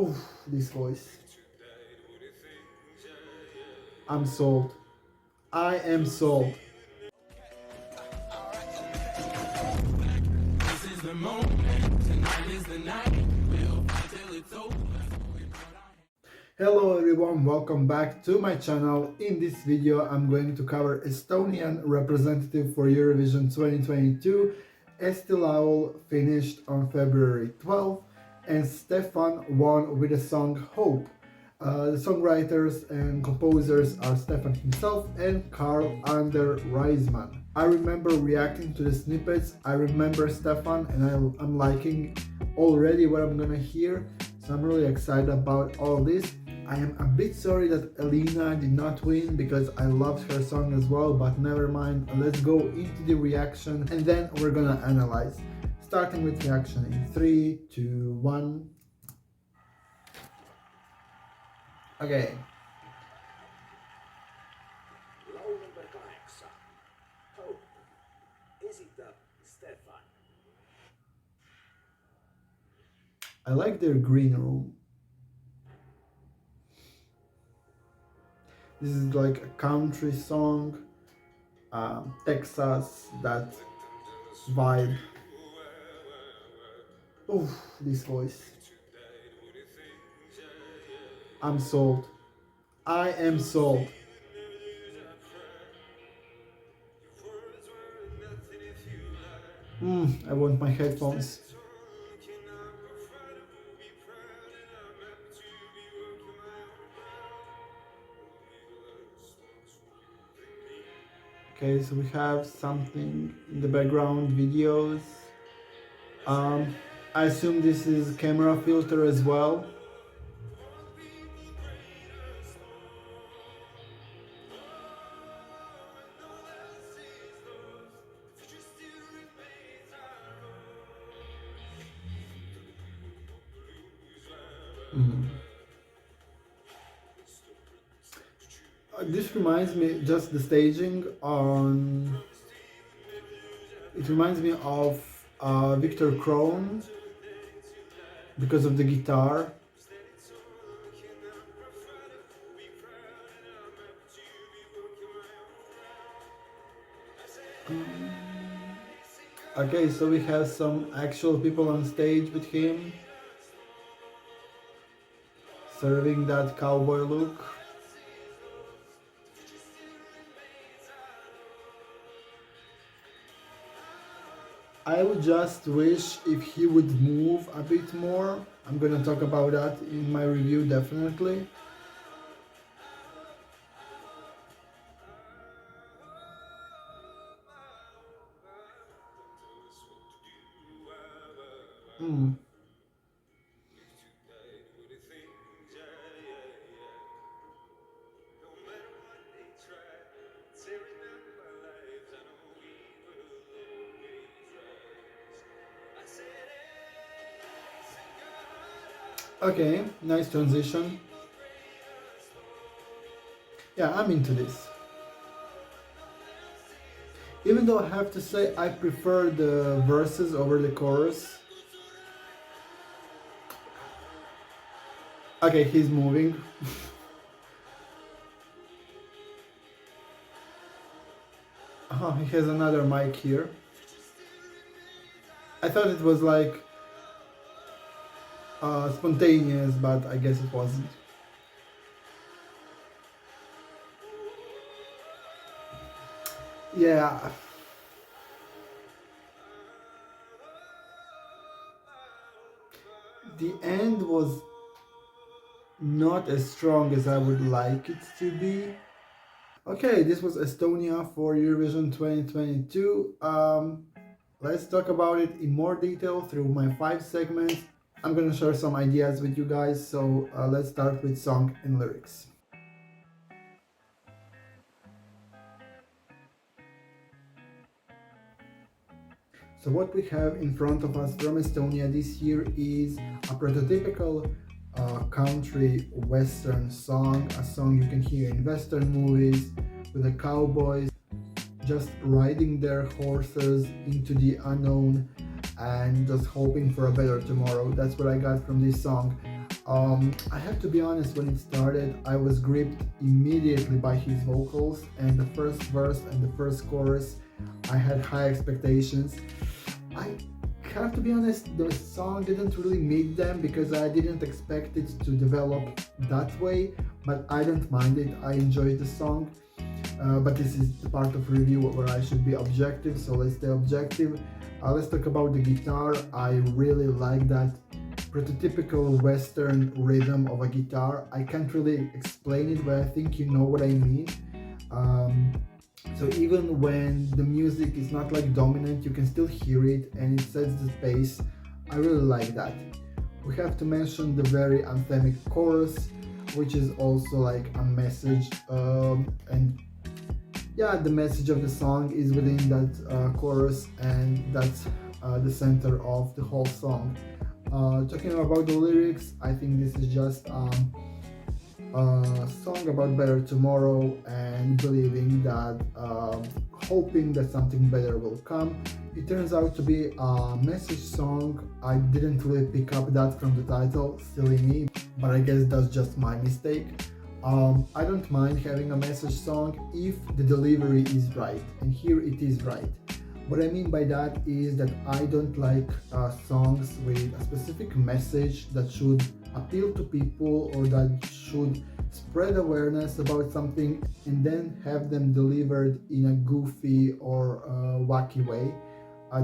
Oh, this voice. I'm sold. I am sold. This is the moment, tonight is the night, we'll fight till it's over. Hello everyone, welcome back to my channel. In this video I'm going to cover Estonian representative for Eurovision 2022. Esti Laul finished on February 12th and Stefan won with the song Hope. The songwriters and composers are Stefan himself and Carl Ander Reisman. I remember reacting to the snippets, I remember Stefan, and I'm liking already what I'm gonna hear, so I'm really excited about all this. I am a bit sorry that Elena did not win because I loved her song as well, but never mind, let's go into the reaction and then we're gonna analyze. Starting with reaction in 3, 2, 1. Okay. Laul number 8. Hope. Esitab Stefan. I like their green room. This is like a country song, Texas, that vibe. Oh, this voice. I'm sold. I am sold. I want my headphones. Okay, so we have something in the background, videos. I assume this is camera filter as well. This reminds me, just the staging on. It reminds me of Victor Crone because of the guitar. Okay, so we have some actual people on stage with him, serving that cowboy look. I would just wish if he would move a bit more. I'm gonna talk about that in my review, definitely. Okay, nice transition. Yeah, I'm into this. Even though I have to say I prefer the verses over the chorus. Okay, he's moving. Oh, he has another mic here. I thought it was like spontaneous, but I guess it wasn't. Yeah. The end was not as strong as I would like it to be. Okay, this was Estonia for Eurovision 2022. Let's talk about it in more detail through my 5 segments. I'm gonna share some ideas with you guys, so let's start with song and lyrics. So what we have in front of us from Estonia this year is a prototypical country western song, a song you can hear in western movies with the cowboys just riding their horses into the unknown and just hoping for a better tomorrow. That's what I got from this song. I have to be honest, when it started, I was gripped immediately by his vocals, and the first verse and the first chorus, I had high expectations. I have to be honest, the song didn't really meet them because I didn't expect it to develop that way, but I don't mind it. I enjoyed the song. But this is the part of review where I should be objective, so let's stay objective. Let's talk about the guitar. I really like that prototypical Western rhythm of a guitar. I can't really explain it, but I think you know what I mean. So even when the music is not like dominant, you can still hear it and it sets the pace. I really like that. We have to mention the very anthemic chorus, which is also like a message, and yeah, the message of the song is within that chorus, and that's the center of the whole song. Talking about the lyrics, I think this is just a song about better tomorrow and believing that, hoping that something better will come. It turns out to be a message song. I didn't really pick up that from the title, silly me, but I guess that's just my mistake. I don't mind having a message song if the delivery is right, and here it is right. What I mean by that is that I don't like songs with a specific message that should appeal to people or that should spread awareness about something and then have them delivered in a goofy or wacky way.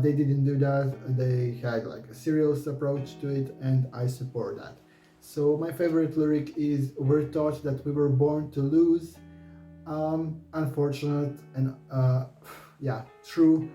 They didn't do that. They had like a serious approach to it, and I support that. So my favorite lyric is, "We're taught that we were born to lose." Unfortunate and yeah, true.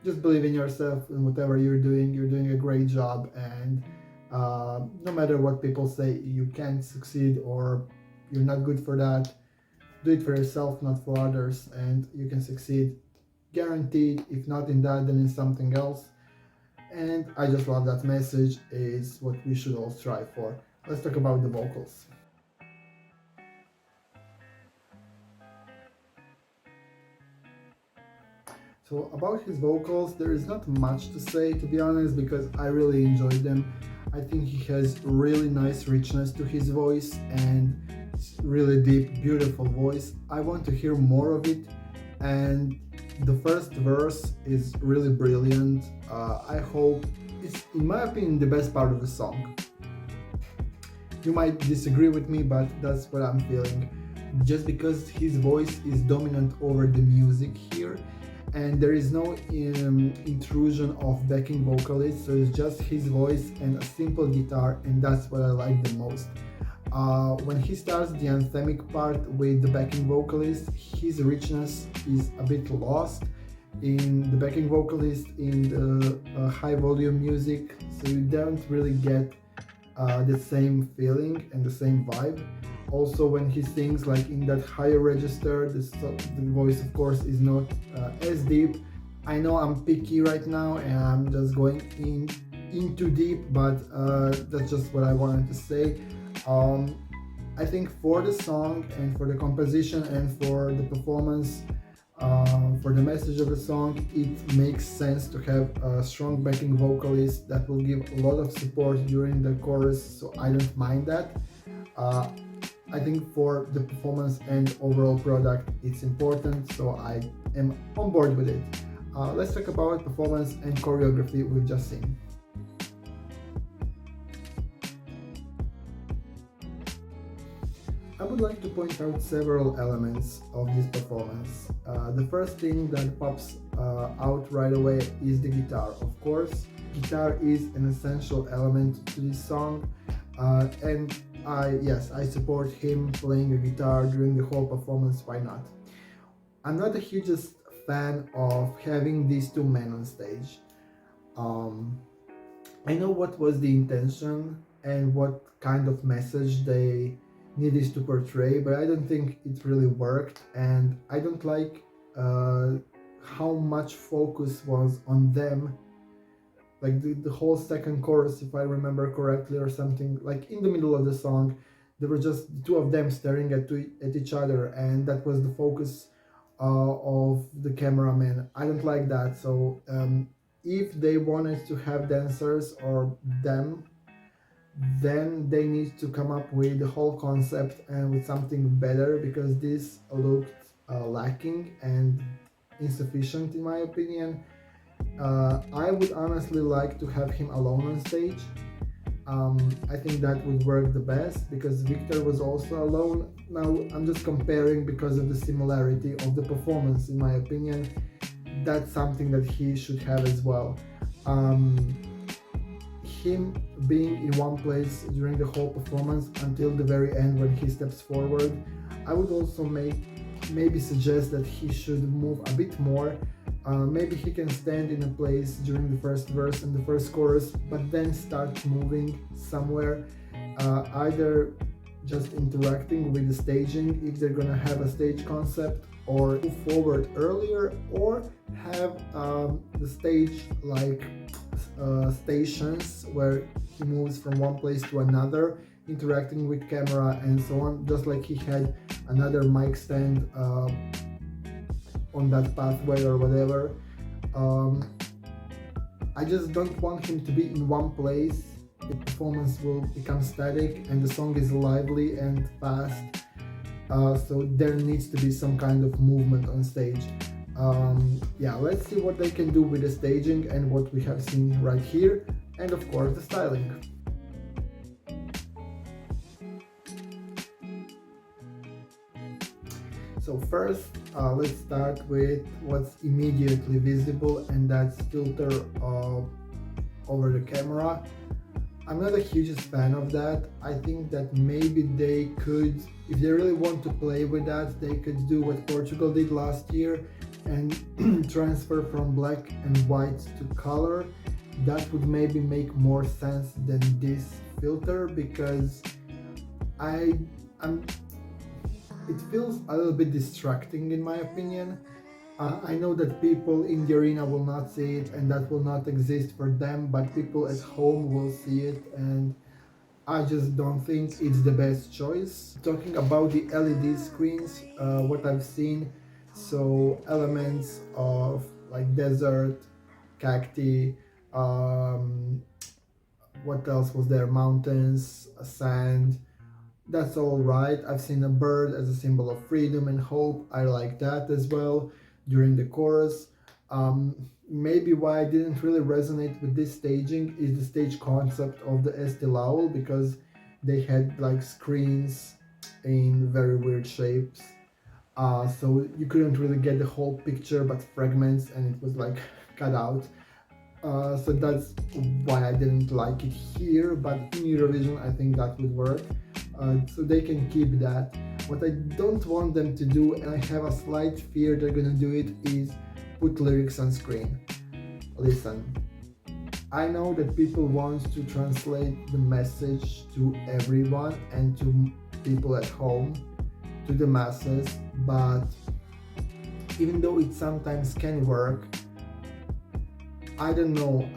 Just believe in yourself and whatever you're doing a great job, and no matter what people say, you can't succeed or you're not good for that. Do it for yourself, not for others, and you can succeed. Guaranteed, if not in that, then in something else. And I just love that message, is what we should all strive for. Let's talk about the vocals. So about his vocals, there is not much to say, to be honest, because I really enjoyed them. I think he has really nice richness to his voice and really deep, beautiful voice. I want to hear more of it, and the first verse is really brilliant. I hope it's, in my opinion, the best part of the song. You might disagree with me, but that's what I'm feeling. Just because his voice is dominant over the music here, and there is no intrusion of backing vocalists, so it's just his voice and a simple guitar, and that's what I like the most. When he starts the anthemic part with the backing vocalist, his richness is a bit lost in the backing vocalist in the high volume music, so you don't really get the same feeling and the same vibe. Also, when he sings like in that higher register, the voice of course is not as deep. I know I'm picky right now and I'm just going in too deep, but that's just what I wanted to say. I think for the song and for the composition and for the performance, for the message of the song, it makes sense to have a strong backing vocalist that will give a lot of support during the chorus, so I don't mind that. I think for the performance and overall product, it's important, so I am on board with it. Let's talk about performance and choreography we've just seen. I would like to point out several elements of this performance. The first thing that pops out right away is the guitar. Of course, guitar is an essential element to this song, and I support him playing a guitar during the whole performance. Why not? I'm not the hugest fan of having these two men on stage. I know what was the intention and what kind of message they needed to portray, but I don't think it really worked, and I don't like how much focus was on them. Like the whole second chorus, if I remember correctly, or something, like in the middle of the song, there were just the two of them staring at each other, and that was the focus of the cameraman. I don't like that. So if they wanted to have dancers or them, then they need to come up with the whole concept and with something better, because this looked lacking and insufficient in my opinion. I would honestly like to have him alone on stage. I think that would work the best, because Victor was also alone. Now I'm just comparing because of the similarity of the performance. In my opinion, that's something that he should have as well. Him being in one place during the whole performance until the very end when he steps forward, I would also maybe suggest that he should move a bit more. Maybe he can stand in a place during the first verse and the first chorus, but then start moving somewhere, either just interacting with the staging if they're gonna have a stage concept, or move forward earlier, or have the stage like stations where he moves from one place to another, interacting with camera and so on, just like he had another mic stand on that pathway or whatever. I just don't want him to be in one place. The performance will become static and the song is lively and fast, so there needs to be some kind of movement on stage. Yeah, let's see what they can do with the staging and what we have seen right here, and of course the styling. So first, let's start with what's immediately visible, and that's filter over the camera. I'm not a huge fan of that. I think that maybe they could, if they really want to play with that, they could do what Portugal did last year and transfer from black and white to color. That would maybe make more sense than this filter, because it feels a little bit distracting in my opinion. I know that people in the arena will not see it and that will not exist for them, but people at home will see it, and I just don't think it's the best choice. Talking about the LED screens, what I've seen, so elements of like desert, cacti, what else was there, mountains, sand, that's all right. I've seen a bird as a symbol of freedom and hope. I like that as well during the chorus. Maybe why I didn't really resonate with this staging is the stage concept of the Esti Laul, because they had like screens in very weird shapes. So you couldn't really get the whole picture but fragments, and it was like cut out. So that's why I didn't like it here, but in Eurovision I think that would work. So they can keep that. What I don't want them to do, and I have a slight fear they're gonna do it, is put lyrics on screen. Listen, I know that people want to translate the message to everyone and to people at home, to the masses, but even though it sometimes can work, I don't know.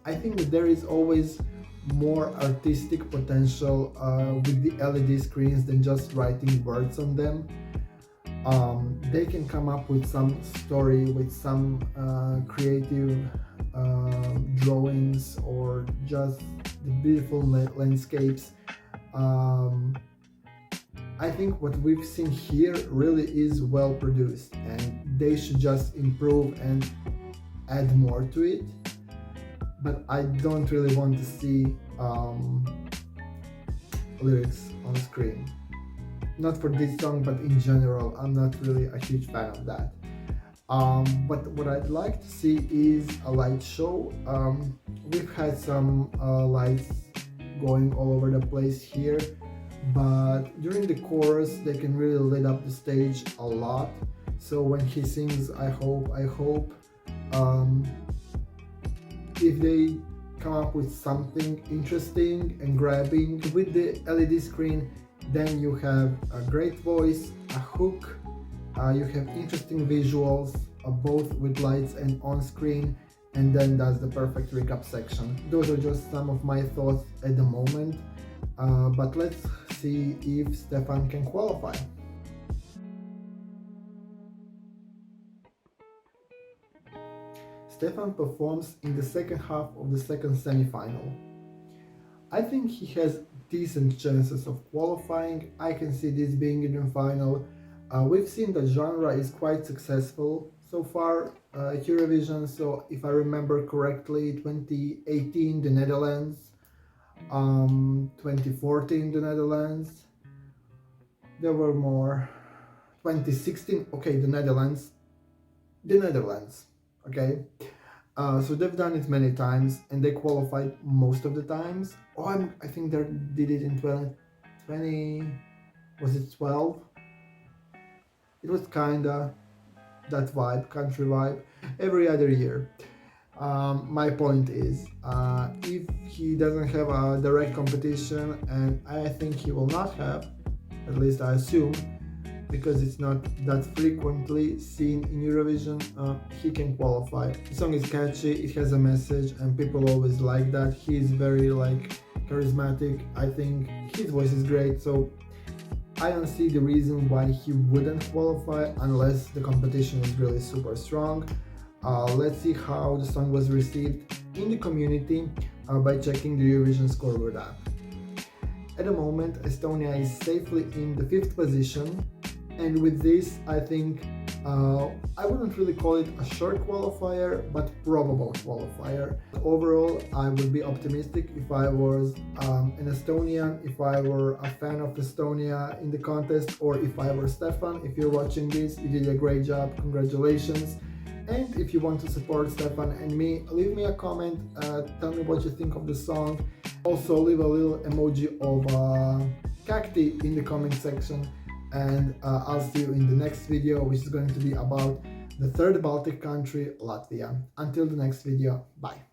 I think that there is always more artistic potential with the LED screens than just writing words on them. They can come up with some story, with some creative drawings, or just the beautiful landscapes. I think what we've seen here really is well produced, and they should just improve and add more to it. But I don't really want to see lyrics on screen. Not for this song, but in general, I'm not really a huge fan of that. But what I'd like to see is a light show. We've had some lights going all over the place here, but during the chorus they can really lit up the stage a lot. So when he sings I hope, if they come up with something interesting and grabbing with the LED screen, then you have a great voice, a hook, you have interesting visuals, both with lights and on screen, and then that's the perfect recap section. Those are just some of my thoughts at the moment, but let's see if Stefan can qualify. Stefan performs in the second half of the second semi-final. I think he has decent chances of qualifying. I can see this being in the final. We've seen the genre is quite successful so far at Eurovision. So if I remember correctly, 2018 the Netherlands, 2014 the Netherlands. There were more. 2016, okay, the Netherlands. Okay. So they've done it many times and they qualified most of the times. I think they did it in 2020, was it 12? It was kinda that vibe, country vibe, every other year. My point is, if he doesn't have a direct competition, and I think he will not have, at least I assume, because it's not that frequently seen in Eurovision, he can qualify. The song is catchy, it has a message, and people always like that. He is very charismatic. I think his voice is great, so I don't see the reason why he wouldn't qualify unless the competition is really super strong. Let's see how the song was received in the community by checking the Eurovision Scoreboard app. At the moment, Estonia is safely in the 5th position, and with this, I think I wouldn't really call it a short qualifier, but probable qualifier. Overall, I would be optimistic if I was an Estonian, if I were a fan of Estonia in the contest, or if I were Stefan. If you're watching this, you did a great job, congratulations. And if you want to support Stefan and me, leave me a comment, tell me what you think of the song. Also leave a little emoji of cacti in the comment section, and I'll see you in the next video, which is going to be about the third Baltic country, Latvia. Until the next video, bye.